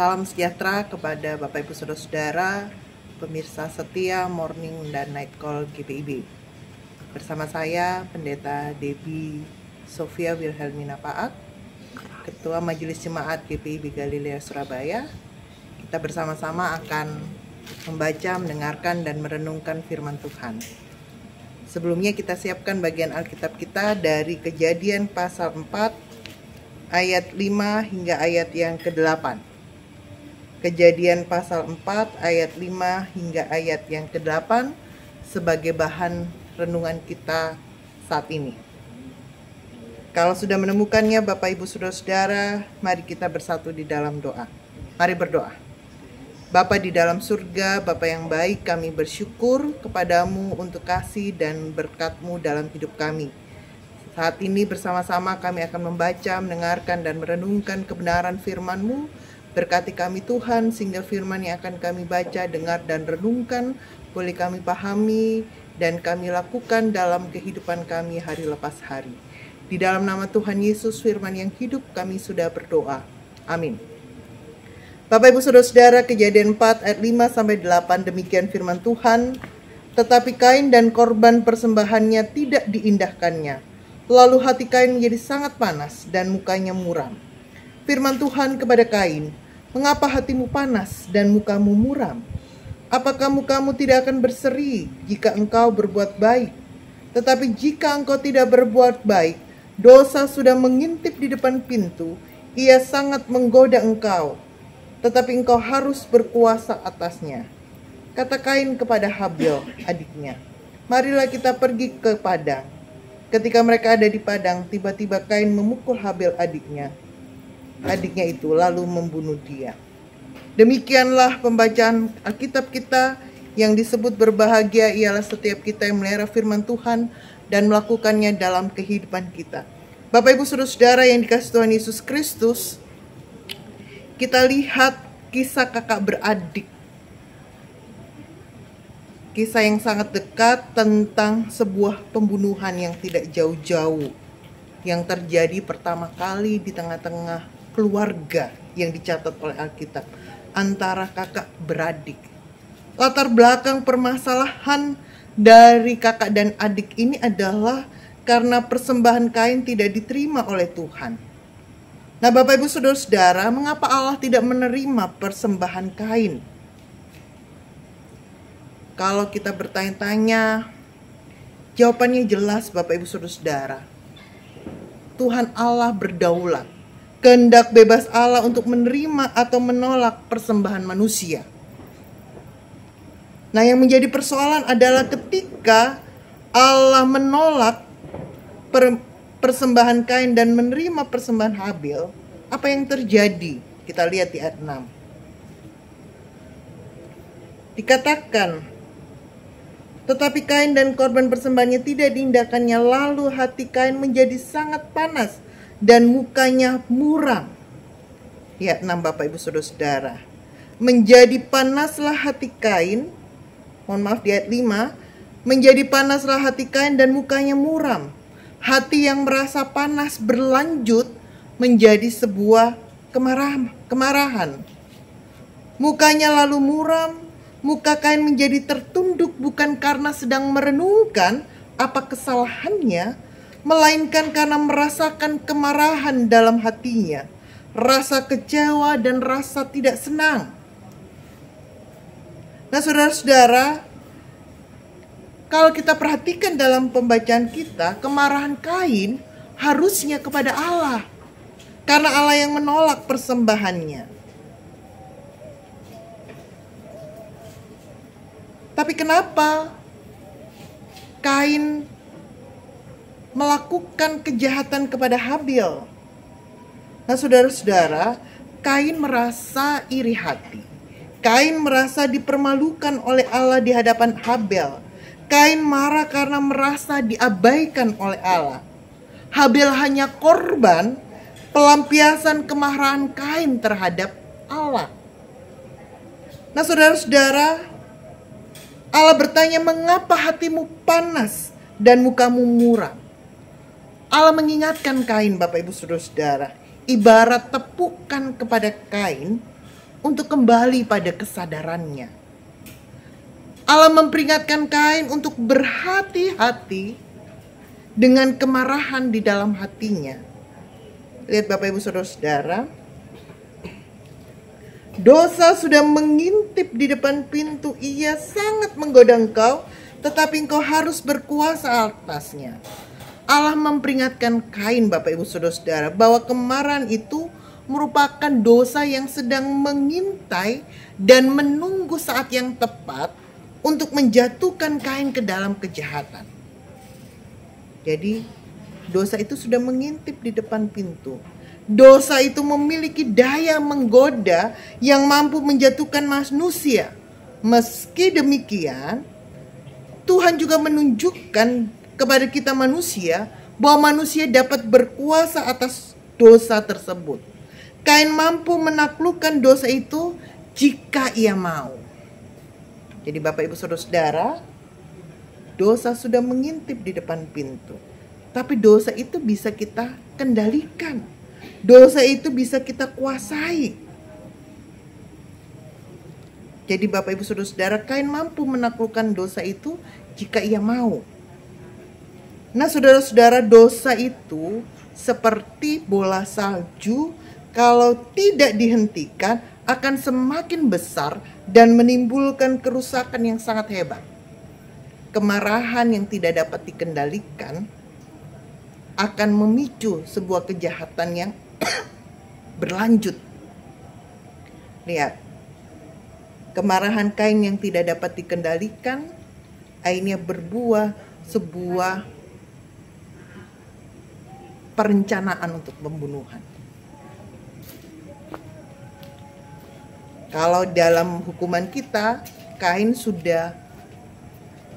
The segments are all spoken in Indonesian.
Salam sejahtera kepada Bapak Ibu Saudara-saudara, pemirsa setia Morning dan Night Call GPIB. Bersama saya Pendeta Debbie Sofia Wilhelmina Paat, Ketua Majelis Jemaat GPIB Galilea Surabaya. Kita bersama-sama akan membaca, mendengarkan, dan merenungkan firman Tuhan. Sebelumnya kita siapkan bagian Alkitab kita dari Kejadian pasal 4 ayat 5 hingga ayat yang ke-8. Kejadian pasal 4 ayat 5 hingga ayat yang ke-8 sebagai bahan renungan kita saat ini. Kalau sudah menemukannya Bapak Ibu Saudara-saudara, mari kita bersatu di dalam doa. Mari berdoa. Bapa di dalam surga, Bapa yang baik, kami bersyukur kepadamu untuk kasih dan berkat-Mu dalam hidup kami. Saat ini bersama-sama kami akan membaca, mendengarkan, dan merenungkan kebenaran firman-Mu. Berkati kami Tuhan, sehingga firman yang akan kami baca, dengar, dan renungkan boleh kami pahami dan kami lakukan dalam kehidupan kami hari lepas hari. Di dalam nama Tuhan Yesus, firman yang hidup, kami sudah berdoa. Amin. Bapak Ibu Saudara-saudara, Kejadian 4 ayat 5-8 demikian firman Tuhan. Tetapi Kain dan korban persembahannya tidak diindahkannya. Lalu hati Kain menjadi sangat panas dan mukanya muram. Firman Tuhan kepada Kain, "Mengapa hatimu panas dan mukamu muram? Apakah mukamu tidak akan berseri jika engkau berbuat baik? Tetapi jika engkau tidak berbuat baik, dosa sudah mengintip di depan pintu, ia sangat menggoda engkau, tetapi engkau harus berkuasa atasnya." Kata Kain kepada Habil, adiknya, "Marilah kita pergi ke padang." Ketika mereka ada di padang, tiba-tiba Kain memukul Habil adiknya itu lalu membunuh dia. Demikianlah pembacaan Alkitab kita. Yang disebut berbahagia ialah setiap kita yang melihara firman Tuhan dan melakukannya dalam kehidupan kita. Bapak Ibu Saudara-saudara yang dikasihi Tuhan Yesus Kristus, kita lihat kisah kakak beradik. Kisah yang sangat dekat tentang sebuah pembunuhan yang tidak jauh-jauh, yang terjadi pertama kali di tengah-tengah keluarga yang dicatat oleh Alkitab antara kakak beradik. Latar belakang permasalahan dari kakak dan adik ini adalah karena persembahan Kain tidak diterima oleh Tuhan. Nah, Bapak Ibu Saudara-saudara, mengapa Allah tidak menerima persembahan Kain? Kalau kita bertanya-tanya, jawabannya jelas Bapak Ibu Saudara-saudara. Tuhan Allah berdaulat. Kehendak bebas Allah untuk menerima atau menolak persembahan manusia. Nah, yang menjadi persoalan adalah ketika Allah menolak persembahan Kain dan menerima persembahan Habil, apa yang terjadi? Kita lihat di ayat 6. Dikatakan, tetapi Kain dan korban persembahannya tidak diindahkannya, lalu hati Kain menjadi sangat panas dan mukanya muram. Ya, 6 Bapak Ibu Saudara-saudara. Menjadi panaslah hati Kain. Mohon maaf, di ayat 5. Menjadi panaslah hati Kain dan mukanya muram. Hati yang merasa panas berlanjut menjadi sebuah kemarahan. Mukanya lalu muram. Muka Kain menjadi tertunduk bukan karena sedang merenungkan apa kesalahannya, melainkan karena merasakan kemarahan dalam hatinya, rasa kecewa dan rasa tidak senang. Nah, saudara-saudara, kalau kita perhatikan dalam pembacaan kita, kemarahan Kain harusnya kepada Allah, karena Allah yang menolak persembahannya. Tapi kenapa Kain melakukan kejahatan kepada Habil? Nah, saudara-saudara, Kain merasa iri hati. Kain merasa dipermalukan oleh Allah di hadapan Habil. Kain marah karena merasa diabaikan oleh Allah. Habil hanya korban pelampiasan kemarahan Kain terhadap Allah. Nah, saudara-saudara, Allah bertanya, "Mengapa hatimu panas dan mukamu muram?" Allah mengingatkan Kain, Bapak Ibu Saudara-saudara, ibarat tepukan kepada Kain untuk kembali pada kesadarannya. Allah memperingatkan Kain untuk berhati-hati dengan kemarahan di dalam hatinya. Lihat Bapak Ibu Saudara-saudara, dosa sudah mengintip di depan pintu, ia sangat menggoda engkau, tetapi engkau harus berkuasa atasnya. Allah memperingatkan Kain, Bapak Ibu Saudara-saudara, bahwa kemarahan itu merupakan dosa yang sedang mengintai dan menunggu saat yang tepat untuk menjatuhkan Kain ke dalam kejahatan. Jadi dosa itu sudah mengintip di depan pintu. Dosa itu memiliki daya menggoda yang mampu menjatuhkan manusia. Meski demikian, Tuhan juga menunjukkan kepada kita manusia bahwa manusia dapat berkuasa atas dosa tersebut. Kain mampu menaklukkan dosa itu jika ia mau. Jadi Bapak Ibu Saudara-saudara, dosa sudah mengintip di depan pintu. Tapi dosa itu bisa kita kendalikan. Dosa itu bisa kita kuasai. Jadi Bapak Ibu Saudara-saudara, Kain mampu menaklukkan dosa itu jika ia mau. Nah saudara-saudara, dosa itu seperti bola salju, kalau tidak dihentikan akan semakin besar dan menimbulkan kerusakan yang sangat hebat. Kemarahan yang tidak dapat dikendalikan akan memicu sebuah kejahatan yang berlanjut. Lihat, kemarahan Kain yang tidak dapat dikendalikan akhirnya berbuah sebuah perencanaan untuk pembunuhan. Kalau dalam hukuman kita, Kain sudah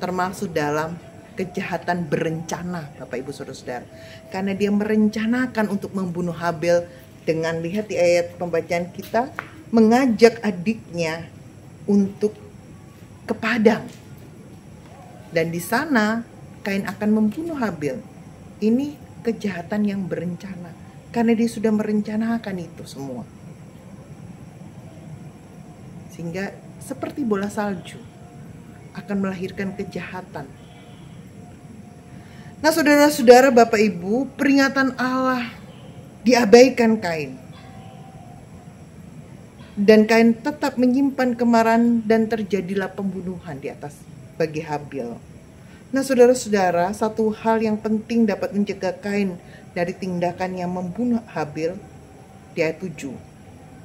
termasuk dalam kejahatan berencana, Bapak Ibu Saudara-saudara. Karena dia merencanakan untuk membunuh Habel dengan, lihat di ayat pembacaan kita, mengajak adiknya untuk ke padang. Dan di sana Kain akan membunuh Habel. Ini kejahatan yang berencana. Karena dia sudah merencanakan itu semua. Sehingga seperti bola salju akan melahirkan kejahatan. Nah saudara-saudara, Bapak Ibu, peringatan Allah diabaikan Kain. Dan Kain tetap menyimpan kemarahan dan terjadilah pembunuhan di atas bagi Habel. Nah saudara-saudara, satu hal yang penting dapat mencegah Kain dari tindakan yang membunuh Habel di ayat 7.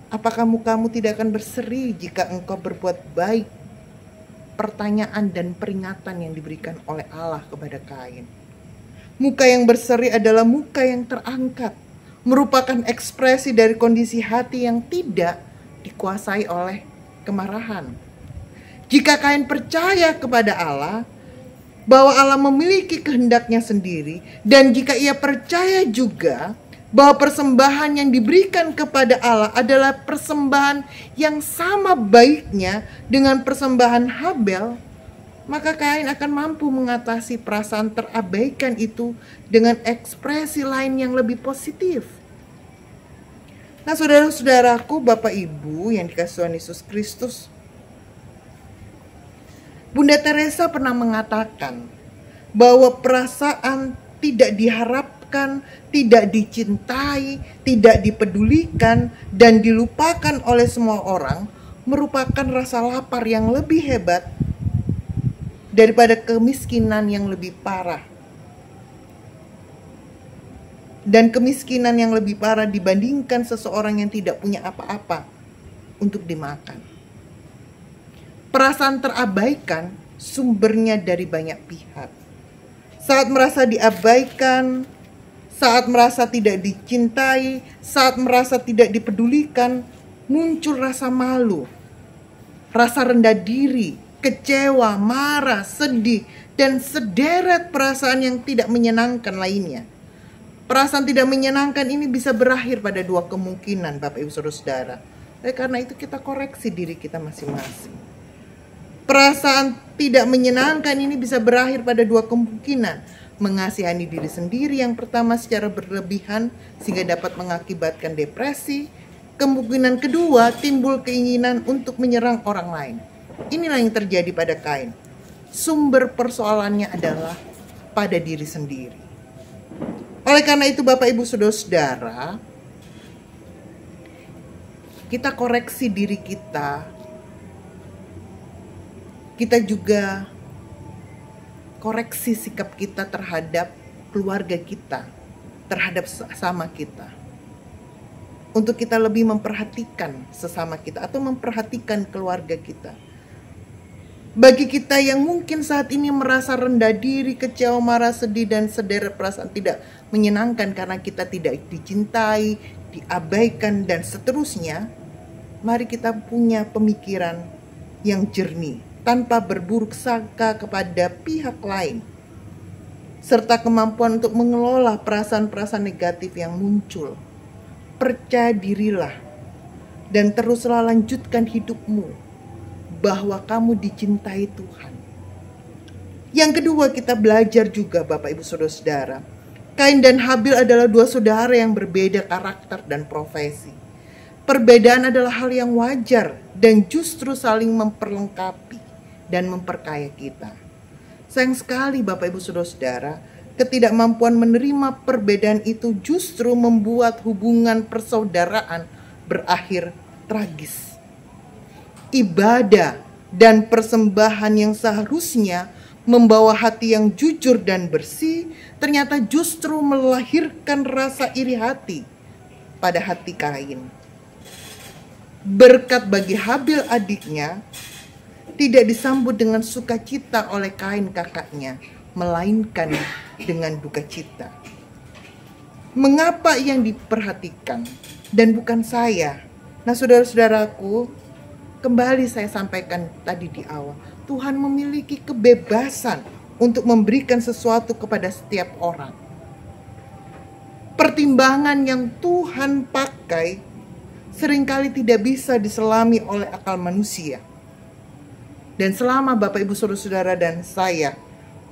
Apakah mukamu tidak akan berseri jika engkau berbuat baik? Pertanyaan dan peringatan yang diberikan oleh Allah kepada Kain. Muka yang berseri adalah muka yang terangkat, merupakan ekspresi dari kondisi hati yang tidak dikuasai oleh kemarahan. Jika Kain percaya kepada Allah, bahwa Allah memiliki kehendaknya sendiri, dan jika ia percaya juga bahwa persembahan yang diberikan kepada Allah adalah persembahan yang sama baiknya dengan persembahan Habel, maka Kain akan mampu mengatasi perasaan terabaikan itu dengan ekspresi lain yang lebih positif. Nah saudara-saudaraku, Bapak Ibu yang dikasihi Tuhan Yesus Kristus, Bunda Teresa pernah mengatakan bahwa perasaan tidak diharapkan, tidak dicintai, tidak dipedulikan, dan dilupakan oleh semua orang merupakan rasa lapar yang lebih hebat daripada kemiskinan yang lebih parah. Dan kemiskinan yang lebih parah dibandingkan seseorang yang tidak punya apa-apa untuk dimakan. Perasaan terabaikan sumbernya dari banyak pihak. Saat merasa diabaikan, saat merasa tidak dicintai, saat merasa tidak dipedulikan, muncul rasa malu, rasa rendah diri, kecewa, marah, sedih, dan sederet perasaan yang tidak menyenangkan lainnya. Perasaan tidak menyenangkan ini bisa berakhir pada dua kemungkinan, Bapak Ibu Saudara. Karena itu kita koreksi diri kita masing-masing. Perasaan tidak menyenangkan ini bisa berakhir pada dua kemungkinan. Mengasihani diri sendiri yang pertama secara berlebihan sehingga dapat mengakibatkan depresi. Kemungkinan kedua, timbul keinginan untuk menyerang orang lain. Inilah yang terjadi pada Kain. Sumber persoalannya adalah pada diri sendiri. Oleh karena itu Bapak Ibu Saudara-saudara, kita koreksi diri kita. Kita juga koreksi sikap kita terhadap keluarga kita, terhadap sesama kita. Untuk kita lebih memperhatikan sesama kita atau memperhatikan keluarga kita. Bagi kita yang mungkin saat ini merasa rendah diri, kecewa, marah, sedih, dan sederet perasaan tidak menyenangkan karena kita tidak dicintai, diabaikan, dan seterusnya, mari kita punya pemikiran yang jernih tanpa berburuk sangka kepada pihak lain, serta kemampuan untuk mengelola perasaan-perasaan negatif yang muncul. Percaya dirilah dan teruslah lanjutkan hidupmu bahwa kamu dicintai Tuhan. Yang kedua, kita belajar juga Bapak Ibu Saudara-saudara, Kain dan Habil adalah dua saudara yang berbeda karakter dan profesi. Perbedaan adalah hal yang wajar dan justru saling memperlengkapi dan memperkaya kita. Sayang sekali Bapak Ibu Saudara-saudara, ketidakmampuan menerima perbedaan itu justru membuat hubungan persaudaraan berakhir tragis. Ibadah dan persembahan yang seharusnya membawa hati yang jujur dan bersih, ternyata justru melahirkan rasa iri hati pada hati Kain. Berkat bagi Habil adiknya tidak disambut dengan sukacita oleh Kain kakaknya, melainkan dengan duka cita. Mengapa yang diperhatikan dan bukan saya? Nah, saudara-saudaraku, kembali saya sampaikan tadi di awal, Tuhan memiliki kebebasan untuk memberikan sesuatu kepada setiap orang. Pertimbangan yang Tuhan pakai seringkali tidak bisa diselami oleh akal manusia. Dan selama Bapak Ibu Saudara-saudara dan saya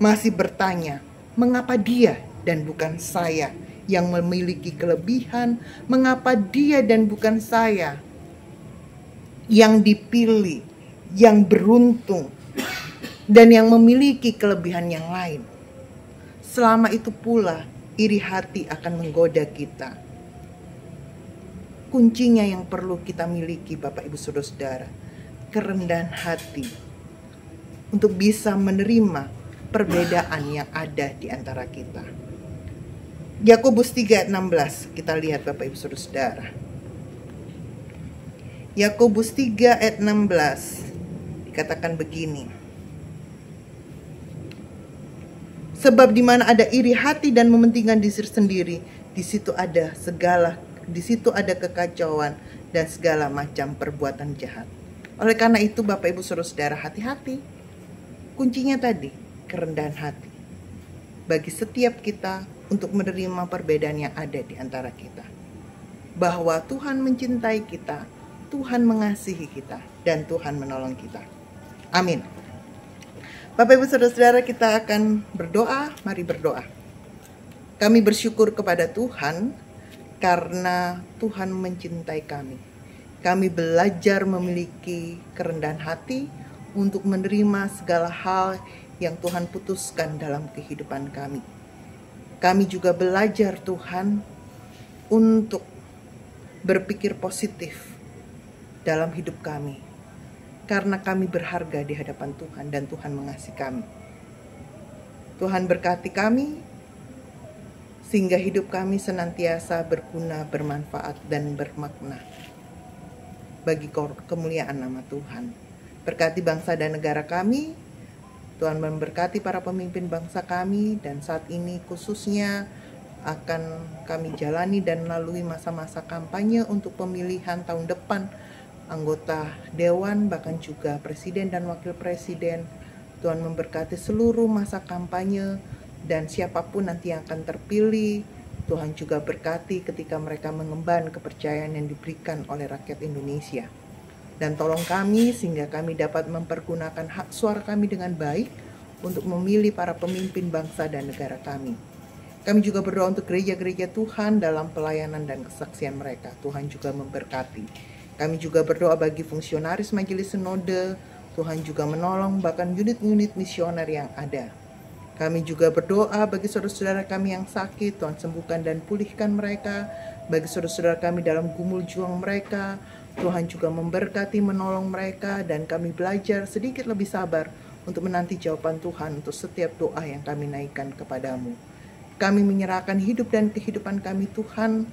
masih bertanya, mengapa dia dan bukan saya yang memiliki kelebihan? Mengapa dia dan bukan saya yang dipilih, yang beruntung, dan yang memiliki kelebihan yang lain? Selama itu pula iri hati akan menggoda kita. Kuncinya yang perlu kita miliki Bapak Ibu Saudara-saudara, kerendahan hati untuk bisa menerima perbedaan yang ada di antara kita. Yakobus 3 ayat 16, kita lihat Bapak Ibu Saudara. Yakobus 3 ayat 16 dikatakan begini. Sebab di mana ada iri hati dan mementingkan diri sendiri, di situ ada kekacauan dan segala macam perbuatan jahat. Oleh karena itu Bapak Ibu Saudara, hati-hati. Kuncinya tadi, kerendahan hati bagi setiap kita untuk menerima perbedaan yang ada di antara kita, bahwa Tuhan mencintai kita, Tuhan mengasihi kita, dan Tuhan menolong kita. Amin. Bapak Ibu Saudara-saudara, kita akan berdoa. Mari berdoa. Kami bersyukur kepada Tuhan karena Tuhan mencintai kami. Kami belajar memiliki kerendahan hati untuk menerima segala hal yang Tuhan putuskan dalam kehidupan kami. Kami juga belajar Tuhan untuk berpikir positif dalam hidup kami, karena kami berharga di hadapan Tuhan dan Tuhan mengasihi kami. Tuhan berkati kami sehingga hidup kami senantiasa berguna, bermanfaat, dan bermakna bagi kemuliaan nama Tuhan. Berkati bangsa dan negara kami. Tuhan memberkati para pemimpin bangsa kami, dan saat ini khususnya akan kami jalani dan melalui masa-masa kampanye untuk pemilihan tahun depan anggota dewan, bahkan juga presiden dan wakil presiden. Tuhan memberkati seluruh masa kampanye dan siapapun nanti yang akan terpilih. Tuhan juga berkati ketika mereka mengemban kepercayaan yang diberikan oleh rakyat Indonesia. Dan tolong kami sehingga kami dapat mempergunakan hak suara kami dengan baik untuk memilih para pemimpin bangsa dan negara kami. Kami juga berdoa untuk gereja-gereja Tuhan dalam pelayanan dan kesaksian mereka. Tuhan juga memberkati. Kami juga berdoa bagi fungsionaris majelis sinode. Tuhan juga menolong bahkan unit-unit misioner yang ada. Kami juga berdoa bagi saudara-saudara kami yang sakit, Tuhan sembuhkan dan pulihkan mereka. Bagi saudara-saudara kami dalam gumul juang mereka, Tuhan juga memberkati, menolong mereka, dan kami belajar sedikit lebih sabar untuk menanti jawaban Tuhan untuk setiap doa yang kami naikkan kepadamu. Kami menyerahkan hidup dan kehidupan kami Tuhan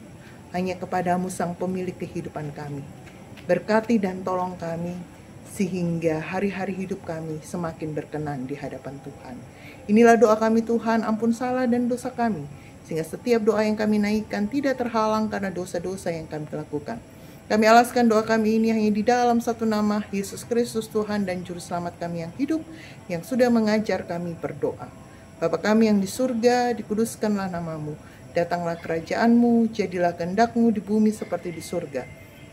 hanya kepadamu Sang Pemilik kehidupan kami. Berkati dan tolong kami sehingga hari-hari hidup kami semakin berkenan di hadapan Tuhan. Inilah doa kami Tuhan, ampun salah dan dosa kami, sehingga setiap doa yang kami naikkan tidak terhalang karena dosa-dosa yang kami lakukan. Kami alaskan doa kami ini hanya di dalam satu nama, Yesus Kristus Tuhan dan Juru Selamat kami yang hidup, yang sudah mengajar kami berdoa. Bapa kami yang di surga, dikuduskanlah namamu. Datanglah kerajaanmu, jadilah kehendak-Mu di bumi seperti di surga.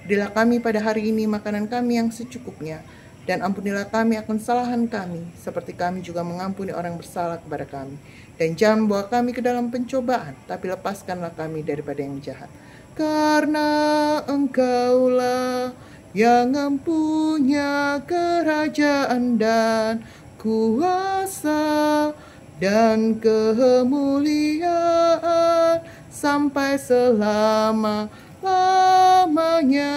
Berilah kami pada hari ini makanan kami yang secukupnya, dan ampunilah kami akan kesalahan kami, seperti kami juga mengampuni orang bersalah kepada kami. Dan jangan bawa kami ke dalam pencobaan, tapi lepaskanlah kami daripada yang jahat. Karena Engkaulah yang mempunyai kerajaan dan kuasa dan kemuliaan sampai selama-lamanya.